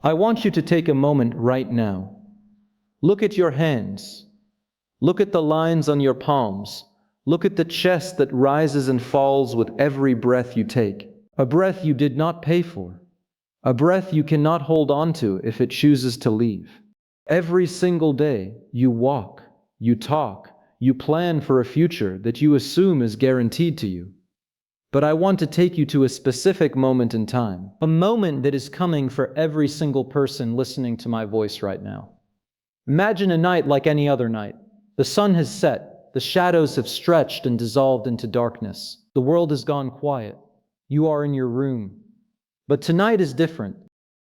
I want you to take a moment right now. Look at your hands. Look at the lines on your palms. Look at the chest that rises and falls with every breath you take. A breath you did not pay for. A breath you cannot hold on to if it chooses to leave. Every single day, you walk, you talk, you plan for a future that you assume is guaranteed to you. But I want to take you to a specific moment in time, a moment that is coming for every single person listening to my voice right now. Imagine a night like any other night. The sun has set, the shadows have stretched and dissolved into darkness. The world has gone quiet. You are in your room. But tonight is different.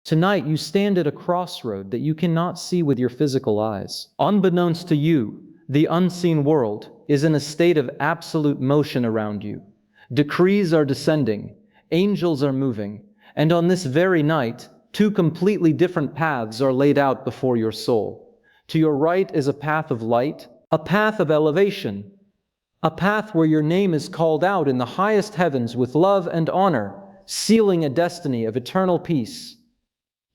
Tonight you stand at a crossroad that you cannot see with your physical eyes. Unbeknownst to you, the unseen world is in a state of absolute motion around you. Decrees are descending, angels are moving, and on this very night, two completely different paths are laid out before your soul. To your right is a path of light, a path of elevation, a path where your name is called out in the highest heavens with love and honor, sealing a destiny of eternal peace.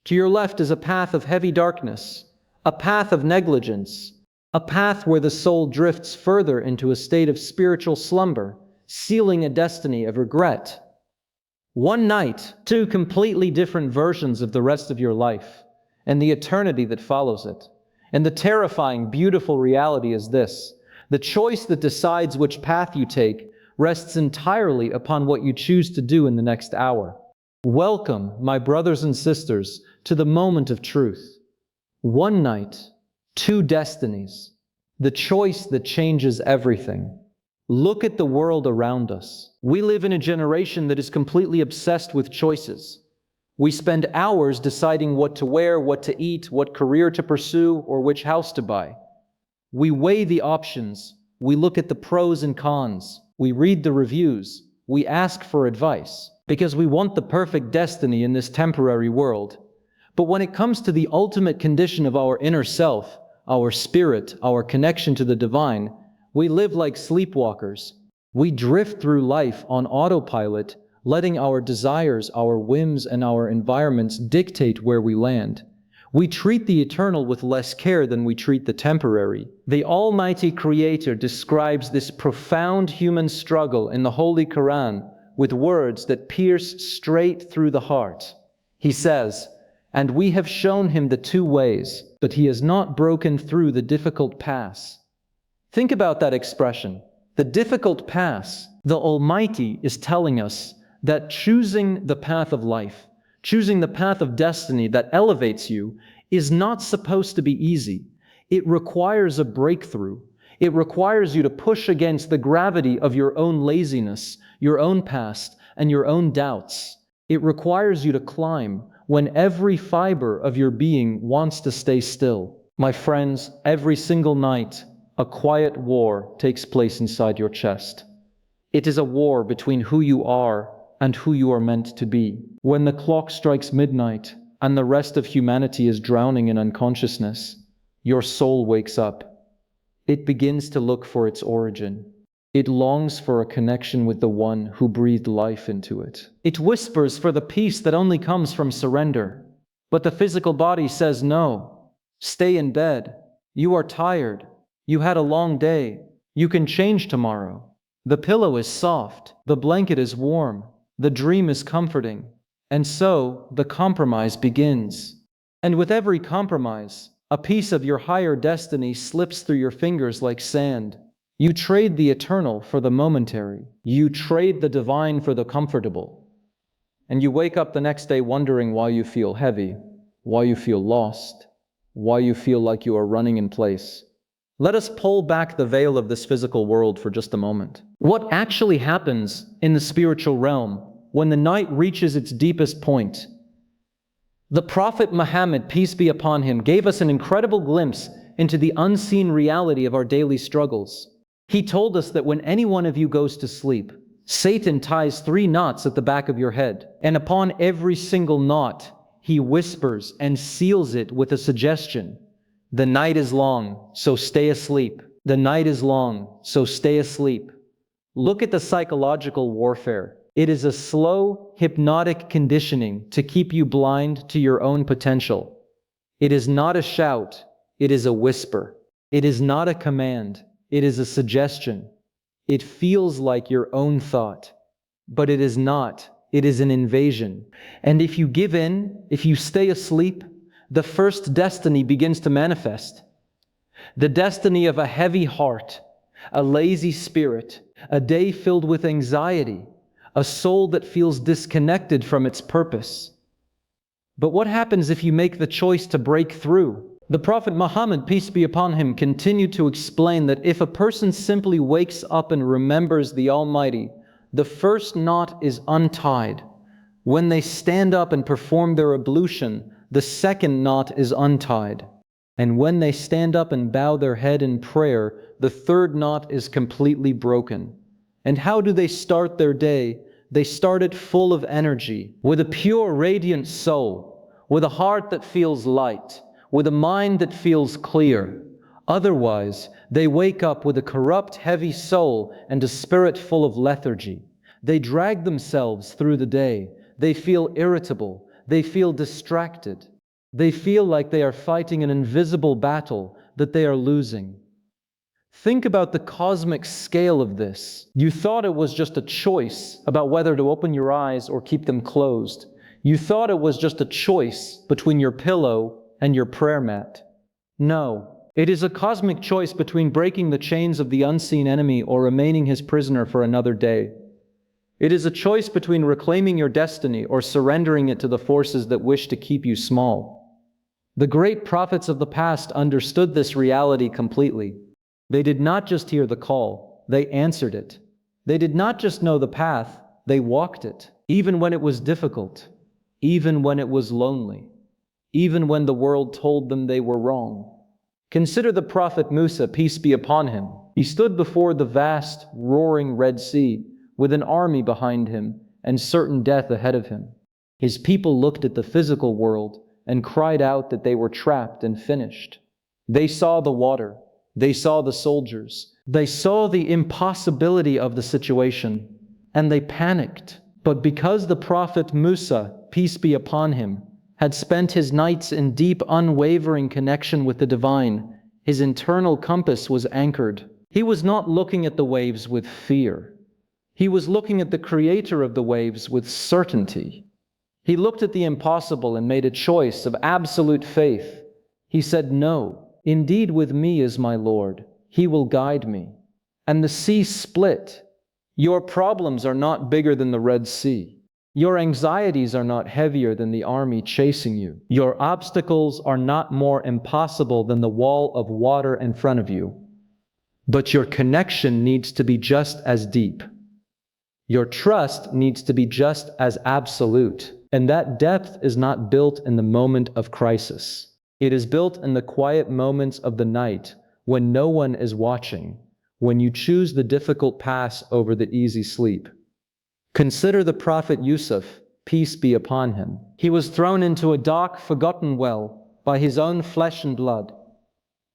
To your left is a path of heavy darkness, a path of negligence, a path where the soul drifts further into a state of spiritual slumber, sealing a destiny of regret. One night, two completely different versions of the rest of your life, and the eternity that follows it. And the terrifying, beautiful reality is this: the choice that decides which path you take rests entirely upon what you choose to do in the next hour. Welcome, my brothers and sisters, to the moment of truth. One night, two destinies, the choice that changes everything. Look at the world around us. We live in a generation that is completely obsessed with choices. We spend hours deciding what to wear, what to eat, what career to pursue, or which house to buy. We weigh the options. We look at the pros and cons. We read the reviews. We ask for advice, because we want the perfect destiny in this temporary world. But when it comes to the ultimate condition of our inner self, our spirit, our connection to the divine, we live like sleepwalkers. We drift through life on autopilot, letting our desires, our whims, and our environments dictate where we land. We treat the eternal with less care than we treat the temporary. The Almighty Creator describes this profound human struggle in the Holy Quran with words that pierce straight through the heart. He says, "And we have shown him the two ways, but he has not broken through the difficult pass." Think about that expression, the difficult pass. The Almighty is telling us that choosing the path of life, choosing the path of destiny that elevates you, is not supposed to be easy. It requires a breakthrough. It requires you to push against the gravity of your own laziness, your own past, and your own doubts. It requires you to climb when every fiber of your being wants to stay still. My friends, every single night, a quiet war takes place inside your chest. It is a war between who you are and who you are meant to be. When the clock strikes midnight and the rest of humanity is drowning in unconsciousness, your soul wakes up. It begins to look for its origin. It longs for a connection with the one who breathed life into it. It whispers for the peace that only comes from surrender. But the physical body says no. Stay in bed. You are tired. You had a long day. You can change tomorrow. The pillow is soft. The blanket is warm. The dream is comforting. And so, the compromise begins. And with every compromise, a piece of your higher destiny slips through your fingers like sand. You trade the eternal for the momentary. You trade the divine for the comfortable. And you wake up the next day wondering why you feel heavy, why you feel lost, why you feel like you are running in place. Let us pull back the veil of this physical world for just a moment. What actually happens in the spiritual realm when the night reaches its deepest point? The Prophet Muhammad, peace be upon him, gave us an incredible glimpse into the unseen reality of our daily struggles. He told us that when any one of you goes to sleep, Satan ties 3 knots at the back of your head, and upon every single knot, he whispers and seals it with a suggestion. The night is long, so stay asleep. The night is long, so stay asleep. Look at the psychological warfare. It is a slow, hypnotic conditioning to keep you blind to your own potential. It is not a shout, it is a whisper. It is not a command, it is a suggestion. It feels like your own thought, but it is not. It is an invasion. And if you give in, if you stay asleep, the first destiny begins to manifest. The destiny of a heavy heart, a lazy spirit, a day filled with anxiety, a soul that feels disconnected from its purpose. But what happens if you make the choice to break through? The Prophet Muhammad, peace be upon him, continued to explain that if a person simply wakes up and remembers the Almighty, the first knot is untied. When they stand up and perform their ablution, the second knot is untied. And when they stand up and bow their head in prayer, the third knot is completely broken. And how do they start their day? They start it full of energy, with a pure, radiant soul, with a heart that feels light, with a mind that feels clear. Otherwise, they wake up with a corrupt, heavy soul and a spirit full of lethargy. They drag themselves through the day. They feel irritable. They feel distracted. They feel like they are fighting an invisible battle that they are losing. Think about the cosmic scale of this. You thought it was just a choice about whether to open your eyes or keep them closed. You thought it was just a choice between your pillow and your prayer mat. No. It is a cosmic choice between breaking the chains of the unseen enemy or remaining his prisoner for another day. It is a choice between reclaiming your destiny or surrendering it to the forces that wish to keep you small. The great prophets of the past understood this reality completely. They did not just hear the call, they answered it. They did not just know the path, they walked it, even when it was difficult, even when it was lonely, even when the world told them they were wrong. Consider the Prophet Musa, peace be upon him. He stood before the vast, roaring Red Sea with an army behind him and certain death ahead of him. His people looked at the physical world and cried out that they were trapped and finished. They saw the water. They saw the soldiers. They saw the impossibility of the situation, and they panicked. But because the Prophet Musa, peace be upon him, had spent his nights in deep, unwavering connection with the divine, his internal compass was anchored. He was not looking at the waves with fear. He was looking at the creator of the waves with certainty. He looked at the impossible and made a choice of absolute faith. He said, "No, indeed with me is my Lord. He will guide me." And the sea split. Your problems are not bigger than the Red Sea. Your anxieties are not heavier than the army chasing you. Your obstacles are not more impossible than the wall of water in front of you. But your connection needs to be just as deep. Your trust needs to be just as absolute. And that depth is not built in the moment of crisis. It is built in the quiet moments of the night when no one is watching, when you choose the difficult path over the easy sleep. Consider the Prophet Yusuf, peace be upon him. He was thrown into a dark, forgotten well by his own flesh and blood.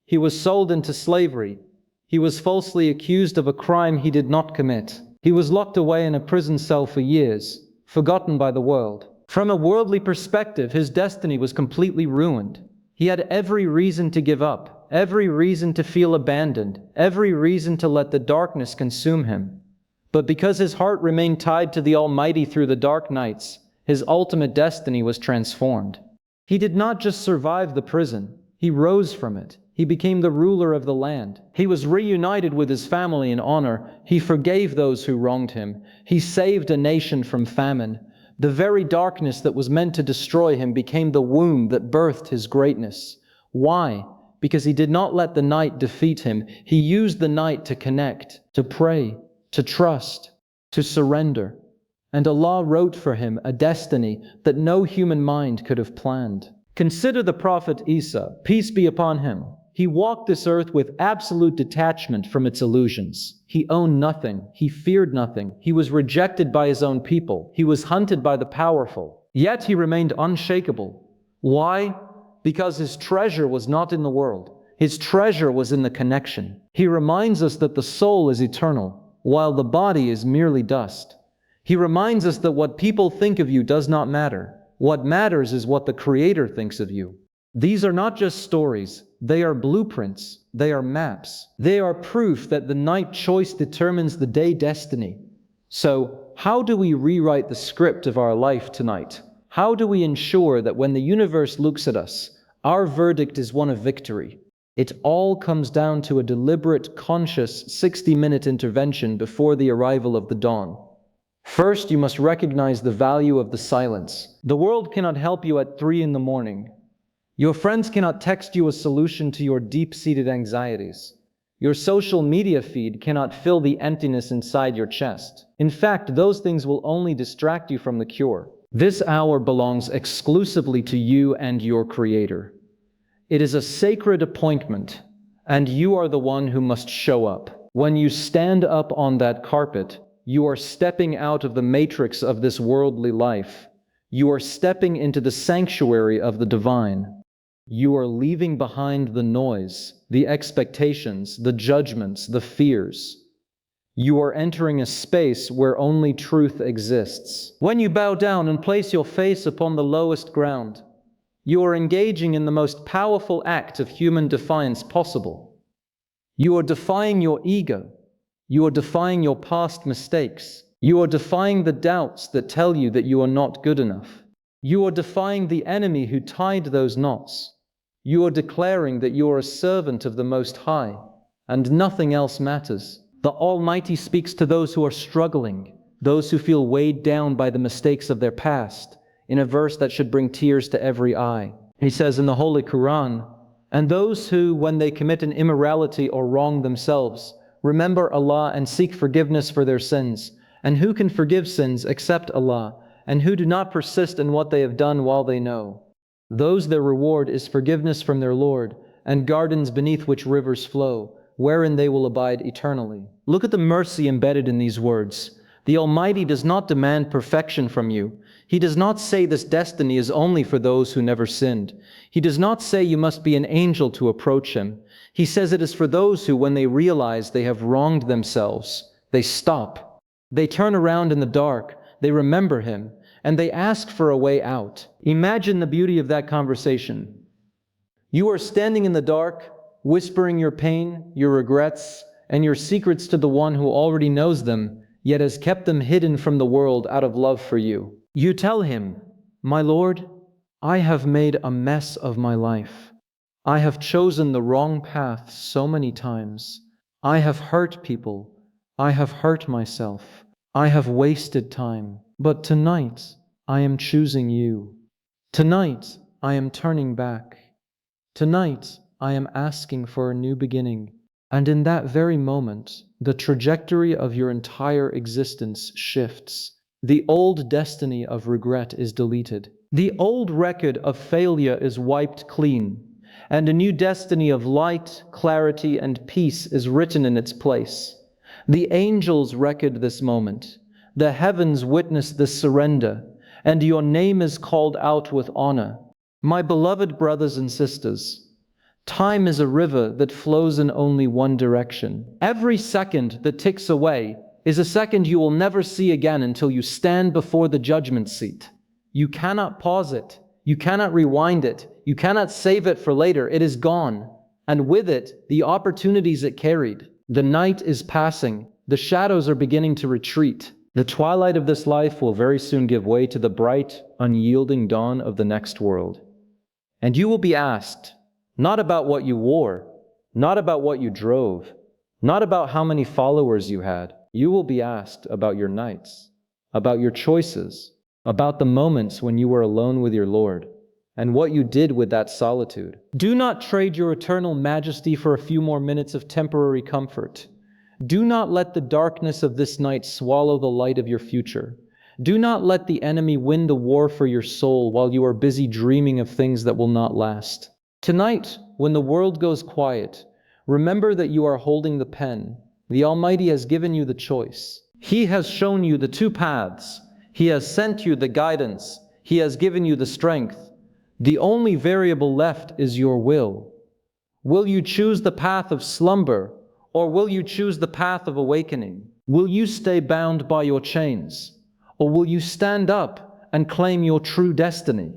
He was sold into slavery. He was falsely accused of a crime he did not commit. He was locked away in a prison cell for years, forgotten by the world. From a worldly perspective, his destiny was completely ruined. He had every reason to give up, every reason to feel abandoned, every reason to let the darkness consume him. But because his heart remained tied to the Almighty through the dark nights, his ultimate destiny was transformed. He did not just survive the prison, he rose from it. He became the ruler of the land. He was reunited with his family in honor. He forgave those who wronged him. He saved a nation from famine. The very darkness that was meant to destroy him became the womb that birthed his greatness. Why? Because he did not let the night defeat him. He used the night to connect, to pray, to trust, to surrender. And Allah wrote for him a destiny that no human mind could have planned. Consider the Prophet Isa, peace be upon him. He walked this earth with absolute detachment from its illusions. He owned nothing. He feared nothing. He was rejected by his own people. He was hunted by the powerful. Yet he remained unshakable. Why? Because his treasure was not in the world. His treasure was in the connection. He reminds us that the soul is eternal, while the body is merely dust. He reminds us that what people think of you does not matter. What matters is what the Creator thinks of you. These are not just stories, they are blueprints, they are maps. They are proof that the night choice determines the day destiny. So, how do we rewrite the script of our life tonight? How do we ensure that when the universe looks at us, our verdict is one of victory? It all comes down to a deliberate, conscious 60-minute intervention before the arrival of the dawn. First, you must recognize the value of the silence. The world cannot help you at 3 in the morning. Your friends cannot text you a solution to your deep-seated anxieties. Your social media feed cannot fill the emptiness inside your chest. In fact, those things will only distract you from the cure. This hour belongs exclusively to you and your Creator. It is a sacred appointment, and you are the one who must show up. When you stand up on that carpet, you are stepping out of the matrix of this worldly life. You are stepping into the sanctuary of the divine. You are leaving behind the noise, the expectations, the judgments, the fears. You are entering a space where only truth exists. When you bow down and place your face upon the lowest ground, you are engaging in the most powerful act of human defiance possible. You are defying your ego. You are defying your past mistakes. You are defying the doubts that tell you that you are not good enough. You are defying the enemy who tied those knots. You are declaring that you are a servant of the Most High, and nothing else matters. The Almighty speaks to those who are struggling, those who feel weighed down by the mistakes of their past, in a verse that should bring tears to every eye. He says in the Holy Quran, "And those who, when they commit an immorality or wrong themselves, remember Allah and seek forgiveness for their sins. And who can forgive sins except Allah? And who do not persist in what they have done while they know? Those their reward is forgiveness from their Lord, and gardens beneath which rivers flow, wherein they will abide eternally." Look at the mercy embedded in these words. The Almighty does not demand perfection from you. He does not say this destiny is only for those who never sinned. He does not say you must be an angel to approach Him. He says it is for those who, when they realize they have wronged themselves, they stop. They turn around in the dark, they remember Him, and they ask for a way out. Imagine the beauty of that conversation. You are standing in the dark, whispering your pain, your regrets, and your secrets to the one who already knows them, yet has kept them hidden from the world out of love for you. You tell Him, "My Lord, I have made a mess of my life. I have chosen the wrong path so many times. I have hurt people. I have hurt myself. I have wasted time. But tonight, I am choosing you. Tonight, I am turning back. Tonight, I am asking for a new beginning." And in that very moment, the trajectory of your entire existence shifts. The old destiny of regret is deleted. The old record of failure is wiped clean, and a new destiny of light, clarity, and peace is written in its place. The angels record this moment. The heavens witness this surrender, and your name is called out with honor. My beloved brothers and sisters, time is a river that flows in only one direction. Every second that ticks away is a second you will never see again until you stand before the judgment seat. You cannot pause it. You cannot rewind it. You cannot save it for later. It is gone. And with it, the opportunities it carried. The night is passing. The shadows are beginning to retreat. The twilight of this life will very soon give way to the bright, unyielding dawn of the next world. And you will be asked, not about what you wore, not about what you drove, not about how many followers you had. You will be asked about your nights, about your choices, about the moments when you were alone with your Lord, and what you did with that solitude. Do not trade your eternal majesty for a few more minutes of temporary comfort. Do not let the darkness of this night swallow the light of your future. Do not let the enemy win the war for your soul while you are busy dreaming of things that will not last. Tonight, when the world goes quiet, remember that you are holding the pen. The Almighty has given you the choice. He has shown you the two paths. He has sent you the guidance. He has given you the strength. The only variable left is your will. Will you choose the path of slumber, or will you choose the path of awakening? Will you stay bound by your chains, Or will you stand up and claim your true destiny?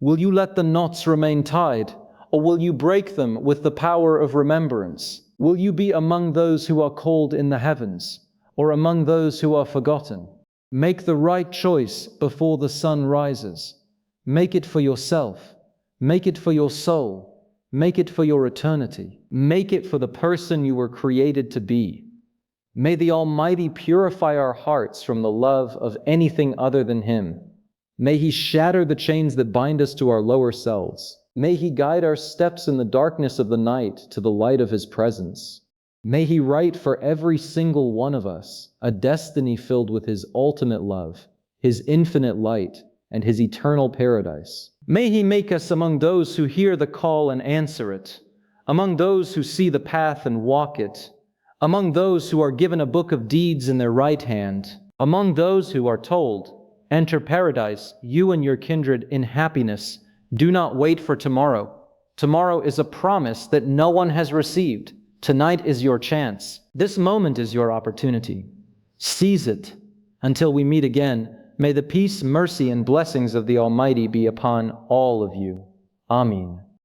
Will you let the knots remain tied, or will you break them with the power of remembrance? Will you be among those who are called in the heavens, or among those who are forgotten? Make the right choice before the sun rises. Make it for yourself. Make it for your soul. Make it for your eternity. Make it for the person you were created to be. May the Almighty purify our hearts from the love of anything other than Him. May He shatter the chains that bind us to our lower selves. May He guide our steps in the darkness of the night to the light of His presence. May He write for every single one of us a destiny filled with His ultimate love, His infinite light, and His eternal paradise. May He make us among those who hear the call and answer it, among those who see the path and walk it, among those who are given a book of deeds in their right hand, among those who are told, "Enter paradise, you and your kindred, in happiness. Do not wait for tomorrow. Tomorrow is a promise that no one has received. Tonight is your chance. This moment is your opportunity. Seize it. Until we meet again, may the peace, mercy, and blessings of the Almighty be upon all of you. Ameen."